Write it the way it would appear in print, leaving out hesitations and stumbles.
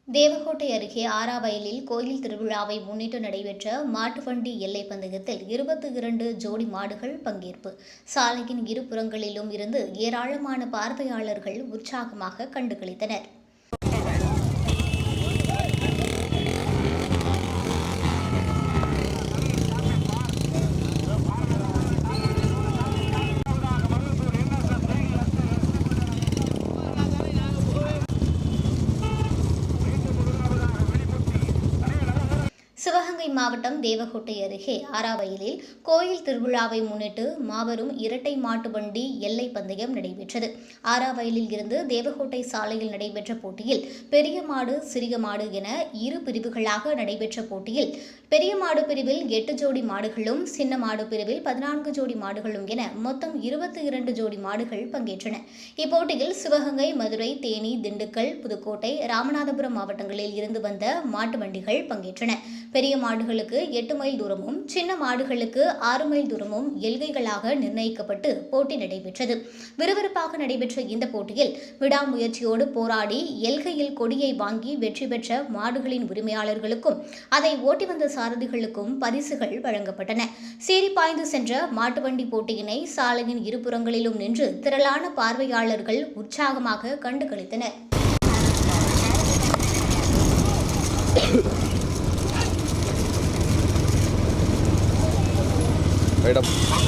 தேவகோட்டை அருகே ஆராவயலில் கோயில் திருவிழாவை முன்னிட்டு நடைபெற்ற மாட்டுவண்டி எல்லை பந்தயத்தில் 22 ஜோடி மாடுகள் பங்கேற்பு. சாலையின் இருபுறங்களிலும் இருந்து ஏராளமான பார்வையாளர்கள் உற்சாகமாக கண்டுகளித்தனர். சிவகங்கை மாவட்டம் தேவகோட்டை அருகே ஆராவயலில் கோயில் திருவிழாவை முன்னிட்டு மாபெரும் இரட்டை மாட்டு வண்டி எல்லை பந்தயம் நடைபெற்றது. ஆராவயலில் இருந்து தேவகோட்டை சாலையில் நடைபெற்ற போட்டியில் பெரிய மாடு, சிறிய மாடு என இரு பிரிவுகளாக நடைபெற்ற போட்டியில் பெரிய மாடு பிரிவில் 8 ஜோடி மாடுகளும், சின்ன மாடு பிரிவில் 14 ஜோடி மாடுகளும் என மொத்தம் 22 ஜோடி மாடுகள் பங்கேற்றன. இப்போட்டியில் சிவகங்கை, மதுரை, தேனி, திண்டுக்கல், புதுக்கோட்டை, ராமநாதபுரம் மாவட்டங்களில் இருந்து வந்த மாட்டு வண்டிகள் பங்கேற்றன. பெரிய மாடுகளுக்கு 8 மைல் தூரமும், சின்ன மாடுகளுக்கு 6 மைல் தூரமும் எல்கைகளாக நிர்ணயிக்கப்பட்டு போட்டி நடைபெற்றது. விறுவிறுப்பாக நடைபெற்ற இந்த போட்டியில் விடாமுயற்சியோடு போராடி எல்கையில் கொடியை வாங்கி வெற்றி பெற்ற மாடுகளின் உரிமையாளர்களுக்கும் அதை ஓட்டி வந்த சாரதிகளுக்கும் பரிசுகள் வழங்கப்பட்டன. சீறி பாய்ந்து சென்ற மாட்டுவண்டி போட்டியினை சாலையின் இருபுறங்களிலும் நின்று திரளான பார்வையாளர்கள் உற்சாகமாக கண்டுகளித்தனர். Right up.